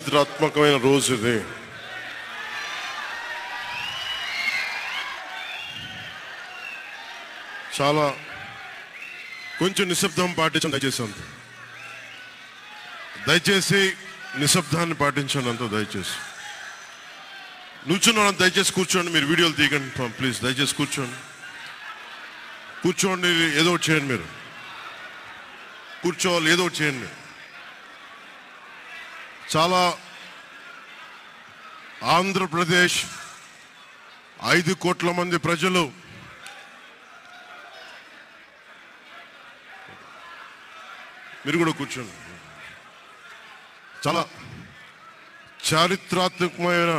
చారిత్రాత్మకమైన రోజు ఇది. చాలా కొంచెం నిశ్శబ్దం పాటించండి దయచేసి నిశ్శబ్దాన్ని పాటించండి అంతా దయచేసి. నుంచున్న దయచేసి కూర్చోండి. మీరు వీడియోలు తీయకండి ప్లీజ్. దయచేసి కూర్చోండి. ఏదో ఒకటి చేయండి. మీరు కూర్చోవాలి, ఏదో ఒకటి చేయండి. చాలా ఆంధ్రప్రదేశ్ 5 కోట్ల మంది ప్రజలు మీరు కూడా కూర్చోండి. చాలా చారిత్రాత్మకమైన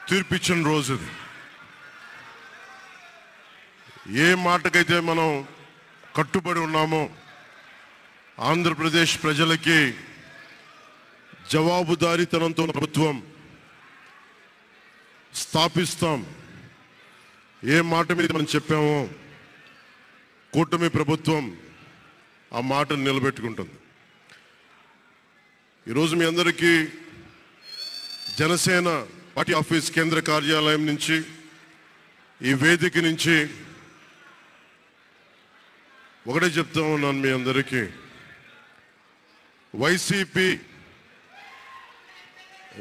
తీర్పిచ్చిన రోజు ఇది. ఏ మాటకైతే మనం కట్టుబడి ఉన్నామో ఆంధ్రప్రదేశ్ ప్రజలకి జవాబుదారీతనంతో ప్రభుత్వం స్థాపిస్తాం, ఏ మాట మీద మనం చెప్పామో కూటమి ప్రభుత్వం ఆ మాటను నిలబెట్టుకుంటుంది. ఈరోజు మీ అందరికీ జనసేన పార్టీ ఆఫీస్ కేంద్ర కార్యాలయం నుంచి, ఈ వేదిక నుంచి ఒకటే చెప్తా ఉన్నాను మీ అందరికీ. వైసీపీ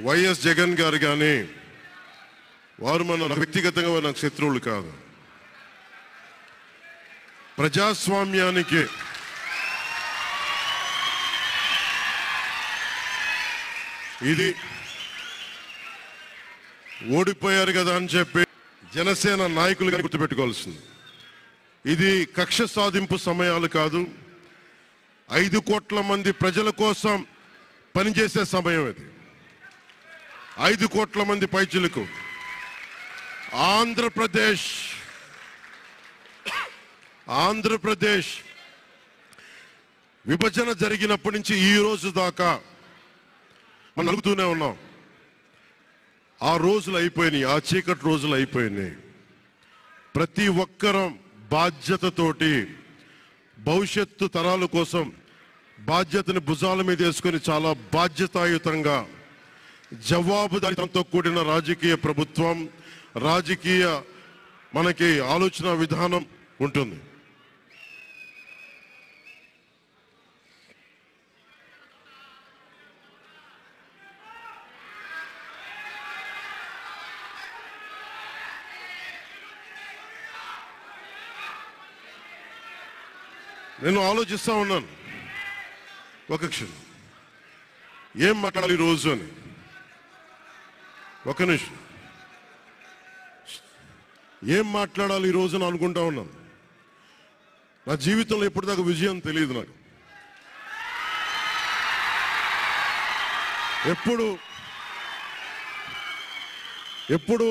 వైఎస్ జగన్ గారు కానీ వారు వ్యక్తిగతంగా నాకు శత్రువులు కాదు. ప్రజాస్వామ్యానికి ఇది ఓడిపోయారు కదా అని చెప్పి జనసేన నాయకులుగా గుర్తుపెట్టుకోవాల్సింది. ఇది కక్ష సాధింపు సమయాలు కాదు. 5 కోట్ల మంది ప్రజల కోసం పనిచేసే సమయం ఇది. 5 కోట్ల మంది పైచులకు ఆంధ్రప్రదేశ్ విభజన జరిగినప్పటి నుంచి ఈ రోజు దాకా మనం అడుగుతూనే ఉన్నాం. ఆ రోజులు అయిపోయినాయి, ఆ చీకటి రోజులు అయిపోయినాయి. ప్రతి ఒక్కరం బాధ్యతతోటి భవిష్యత్తు తరాల కోసం బాధ్యతని భుజాల మీద వేసుకొని చాలా బాధ్యతాయుతంగా జవాబుదారీతనంతో కూడిన రాజకీయ ప్రభుత్వం, రాజకీయ మనకి ఆలోచన విధానం ఉంటుంది. నేను ఆలోచిస్తా ఉన్నాను ఒక క్షణం, ఏం మాట్లాడాలి ఈ రోజు అని. ఒక నిమిషం, ఏం మాట్లాడాలి ఈ రోజున అనుకుంటా ఉన్నాను. నా జీవితంలో ఎప్పటిదాకా విజయం తెలియదు నాకు. ఎప్పుడు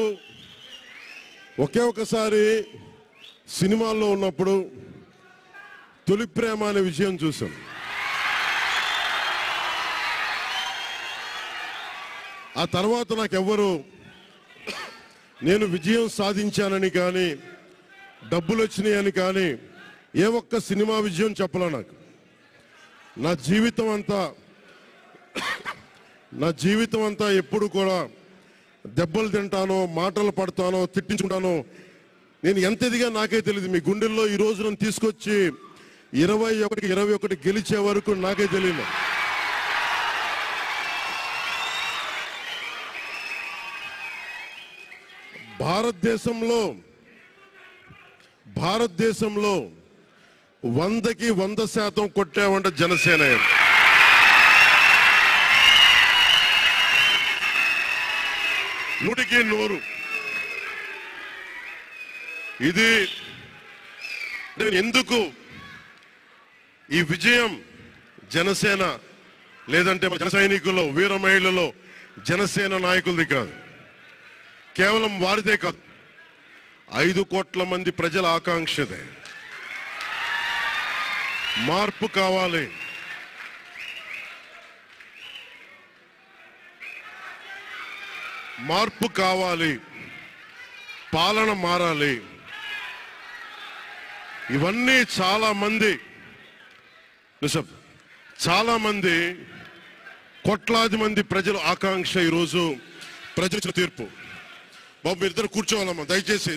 ఒకే ఒకసారి సినిమాల్లో ఉన్నప్పుడు తొలి ప్రేమ అనే విజయం చూశాను. ఆ తర్వాత నాకెవ్వరు నేను విజయం సాధించానని కానీ డబ్బులు వచ్చినాయని కానీ ఏ ఒక్క సినిమా విజయం చెప్పలే నాకు. నా జీవితం అంతా ఎప్పుడు కూడా దెబ్బలు తింటానో, మాటలు పడతానో, తిట్టించుకుంటానో. నేను ఎంత ఎదిగా నాకే తెలియదు. మీ గుండెల్లో ఈ రోజు నన్ను తీసుకొచ్చి 21 గెలిచే వరకు నాకే తెలియదు. భారతదేశంలో 100కి 100% కొట్టామంటే జనసేన. 100కి 100. ఇది ఎందుకు ఈ విజయం జనసేన లేదంటే జన సైనికుల్లో, వీర మహిళల్లో జనసేన నాయకులది కాదు, కేవలం వారిదే కాదు, 5 కోట్ల మంది ప్రజల ఆకాంక్షదే. మార్పు కావాలి. పాలన మారాలి. ఇవన్నీ చాలా మంది కోట్లాది మంది ప్రజల ఆకాంక్ష ఈరోజు ప్రజల తీర్పు. బాబు మీరిద్దరు కూర్చోవాలమ్మా దయచేసి.